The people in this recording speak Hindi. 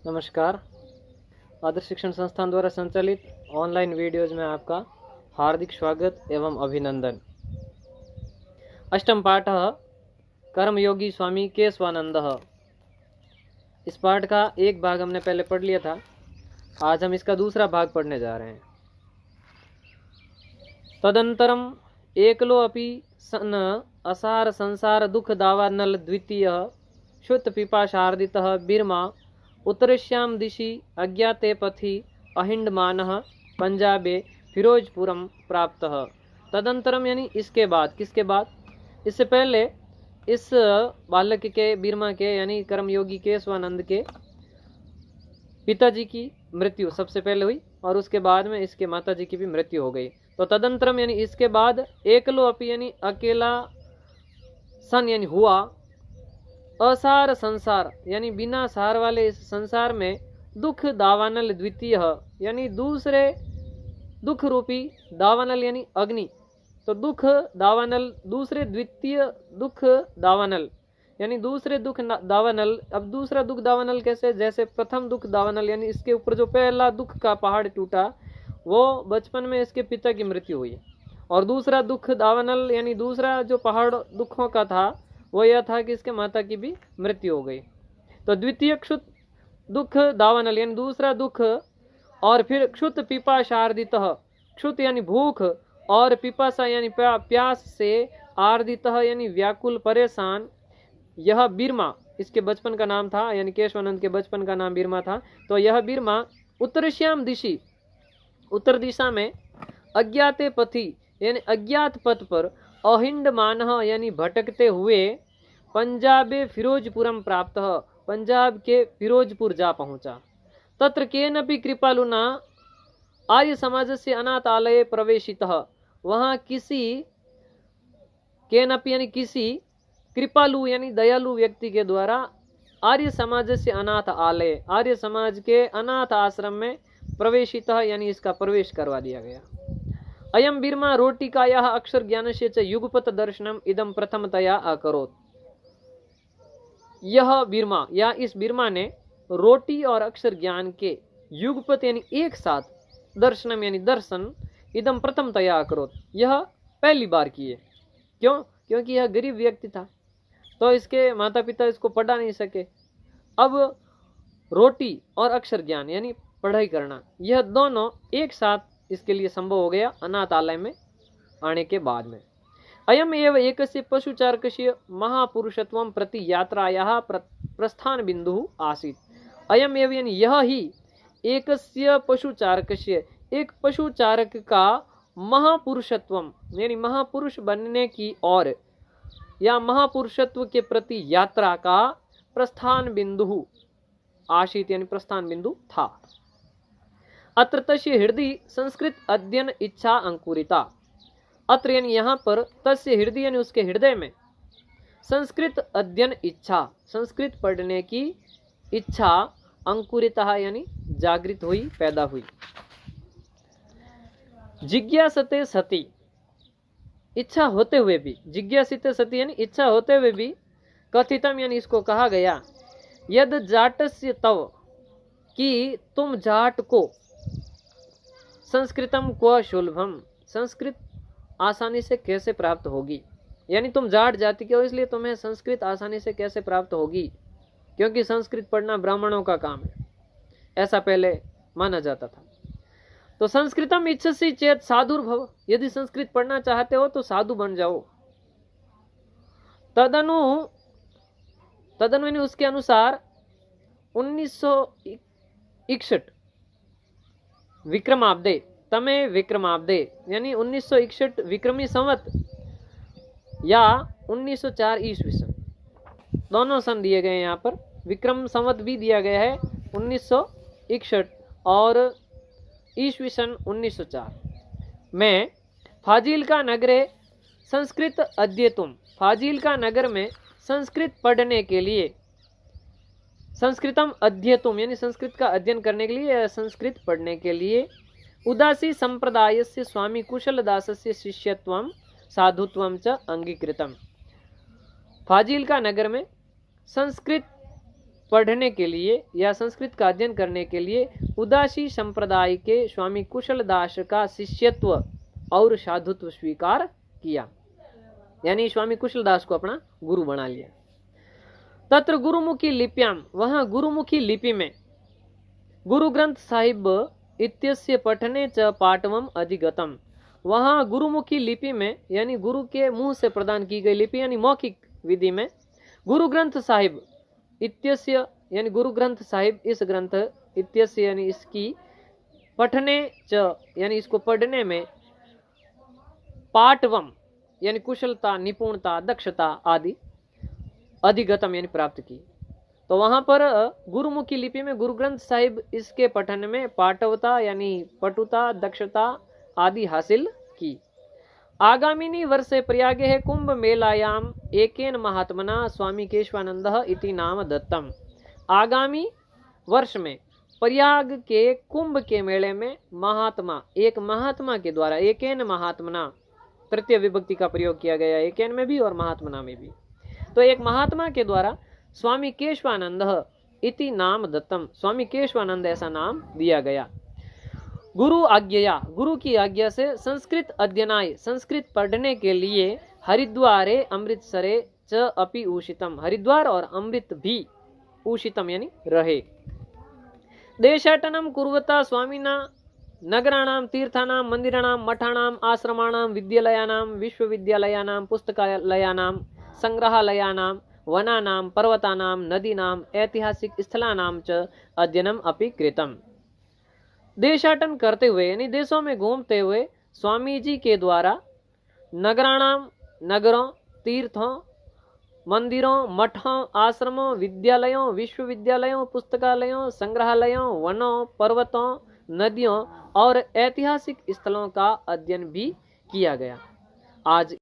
नमस्कार। आदर्श शिक्षण संस्थान द्वारा संचालित ऑनलाइन वीडियोज में आपका हार्दिक स्वागत एवं अभिनंदन। अष्टम पाठ कर्मयोगी स्वामी केशवानंद। इस पाठ का एक भाग हमने पहले पढ़ लिया था। आज हम इसका दूसरा भाग पढ़ने जा रहे हैं। तदंतरम एकलो अपि सन असार संसार दुख दावानल द्वितीय शुद्ध पिपाशार्दितः बिर्मा उत्तरश्याम दिशि अज्ञाते पथि अहिंडमानः पंजाबे फिरोजपुरम प्राप्तः। तदंतरम यानी इसके बाद, किसके बाद? इससे पहले इस बालक के, बिरमा के यानी कर्मयोगी केशवानंद के पिताजी की मृत्यु सबसे पहले हुई और उसके बाद में इसके माताजी की भी मृत्यु हो गई। तो तदंतरम यानी इसके बाद एकलो अपि यानी अकेला, सन यानी हुआ, असार संसार यानी बिना सार वाले इस संसार में, दुख दावानल द्वितीय यानी दूसरे दुख रूपी, दावानल यानी अग्नि, तो दुख दावानल दूसरे, द्वितीय दुख दावानल यानी दूसरे दुख दावानल। अब दूसरा दुख दावानल कैसे? जैसे प्रथम दुख दावानल यानी इसके ऊपर जो पहला दुख का पहाड़ टूटा वो बचपन में इसके पिता की मृत्यु हुई, और दूसरा दुख दावानल यानी दूसरा जो पहाड़ दुखों का था वो यह था कि इसके माता की भी मृत्यु हो गई। तो द्वितीय क्षुत दुख दावानल यानी दूसरा दुख, और फिर क्षुत पिपाशार्दित, क्षुत यानी भूख और पिपासा यानी प्यास से, आर्दित यानी व्याकुल परेशान, यह बिरमा इसके बचपन का नाम था, यानी केशवानंद के बचपन का नाम बिरमा था। तो यह बिरमा उत्तरश्याम दिशि, उत्तर दिशा में, अज्ञाते पथि यानी अज्ञात पथ पर, अहिंडमान यानी भटकते हुए, पंजाबे फिरोजपुरम प्राप्त, पंजाब के फिरोजपुर जा पहुंचा। तत्र केनपि कृपालुना आर्य समाज से अनाथालय प्रवेशितः, वहां किसी, केनपि यानी किसी, कृपालु यानी दयालु व्यक्ति के द्वारा, आर्य समाज से अनाथ आलय, आर्य समाज के अनाथ आश्रम में प्रवेशितः यानी इसका प्रवेश करवा दिया गया। अयम बिर्मा रोटिकायाः अक्षर ज्ञान से च युगपत दर्शनम इदम प्रथमतया अकरोत्। यह बिर्मा या इस बिर्मा ने रोटी और अक्षर ज्ञान के युगपत यानी एक साथ, दर्शनम यानी दर्शन, इदम प्रथमतया अकरोत् यह पहली बार किए। क्यों? क्योंकि यह गरीब व्यक्ति था तो इसके माता पिता इसको पढ़ा नहीं सके। अब रोटी और अक्षर ज्ञान यानी पढ़ाई करना, यह दोनों एक साथ इसके लिए संभव हो गया अनाथालय में आने के बाद में। अयम एव एकस्य पशुचारकस्य महापुरुषत्वं प्रति यात्रायाः प्रस्थान बिंदु आसीत्। अयम एव यानी यह ही, एकस्य पशुचारकस्य एक पशुचारक का, महापुरुषत्वम यानी महापुरुष बनने की ओर या महापुरुषत्व के प्रति यात्रा का प्रस्थान बिंदु आसीत् यानी प्रस्थान बिंदु था। अत्र तस्य हृदय संस्कृत अध्ययन इच्छा अंकुरिता। अत्र यानी यहाँ पर, तस्य हृदय यानी उसके हृदय में, संस्कृत अध्ययन इच्छा, संस्कृत पढ़ने की इच्छा, अंकुरिता यानी जागृत हुई, पैदा हुई। जिज्ञासते सति, इच्छा होते हुए भी, जिज्ञासिते सति यानी इच्छा होते हुए भी, कथितम यानी इसको कहा गया, यद जाटस्य तव कि तुम जाट को, संस्कृतम क्व सुलभम संस्कृत आसानी से कैसे प्राप्त होगी, यानी तुम जाट जाति के हो इसलिए तुम्हें संस्कृत आसानी से कैसे प्राप्त होगी, क्योंकि संस्कृत पढ़ना ब्राह्मणों का काम है, ऐसा पहले माना जाता था। तो संस्कृतम इच्छसि चेत साधुर्भव, यदि संस्कृत पढ़ना चाहते हो तो साधु बन जाओ। तदनु यानी उसके अनुसार 1961 विक्रमाब्दे, तमे विक्रमाब्दे यानी 1961 विक्रमी संवत या 1904 ईस्वी सन, दोनों सन दिए गए हैं यहाँ पर। विक्रम संवत भी दिया गया है 1961 और ईस्वी सन 1904 में, फाजिल्का नगरे संस्कृत अध्येतुम, फाजिल्का नगर में संस्कृत पढ़ने के लिए, संस्कृतम अध्येतुम यानी संस्कृत का अध्ययन करने के लिए, संस्कृत पढ़ने के लिए, उदासी संप्रदायस्य स्वामी कुशलदासस्य शिष्यत्वं साधुत्वं च अंगीकृतम। फाजिल्का नगर में संस्कृत पढ़ने के लिए या संस्कृत का अध्ययन करने के लिए उदासी संप्रदाय के स्वामी कुशल दास का शिष्यत्व और साधुत्व स्वीकार किया, यानी स्वामी कुशल दास को अपना गुरु बना लिया। तत्र गुरुमुखी लिप्याम, वहां गुरुमुखी लिपि में गुरु ग्रंथ साहिब इत्यस्य पठने च पाठवम अधिगतम, वहां गुरुमुखी लिपि में यानी गुरु के मुंह से प्रदान की गई लिपि यानी मौखिक विधि में गुरु ग्रंथ साहिब इत्यस्य यानी गुरु ग्रंथ साहिब, इस ग्रंथ इत्यस्य यानी इसकी, पठने च यानी इसको पढ़ने में, पाठवम यानी कुशलता, निपुणता, दक्षता आदि, अधिगतम यानी प्राप्त की। तो वहां पर गुरुमुखी लिपि में गुरु ग्रंथ साहिब इसके पठन में पाटवता यानी पटुता, दक्षता आदि हासिल की। आगामिनी वर्षे प्रयागे कुंभ मेलायाम एकेन महात्मना स्वामी केशवानंद इति नाम दत्तम, आगामी वर्ष में प्रयाग के कुंभ के मेले में महात्मा, एक महात्मा के द्वारा, एकेन महात्मना तृतीय विभक्ति का प्रयोग किया गया, एकेन में भी और महात्मना में भी, तो एक महात्मा के द्वारा स्वामी केशवानंद इति नाम दत्तम, स्वामी केशवानंद ऐसा नाम दिया गया। गुरु आज्ञया, गुरु की आज्ञा से संस्कृत अध्ययनाय, संस्कृत पढ़ने के लिए हरिद्वारे अमृतसरे च अपि उषितम, हरिद्वार और अमृत भी उषितम यानी रहे। देशाटनम कुर्वता स्वामिना नगराणाम तीर्थानाम मंदिराणाम मठानाम आश्रमाणाम विद्यालयानाम विश्वविद्यालयानाम पुस्तकालयानाम संग्रहालयानाम वनानाम पर्वतानाम नदीनाम ऐतिहासिक स्थलानाम च अध्ययनम अपि कृतम। देशाटन करते हुए यानी देशों में घूमते हुए स्वामी जी के द्वारा नगराणाम नगरों, तीर्थों, मंदिरों, मठों, आश्रमों, विद्यालयों, विश्वविद्यालयों, पुस्तकालयों, संग्रहालयों, वनों, पर्वतों, नदियों और ऐतिहासिक स्थलों का अध्ययन भी किया गया। आज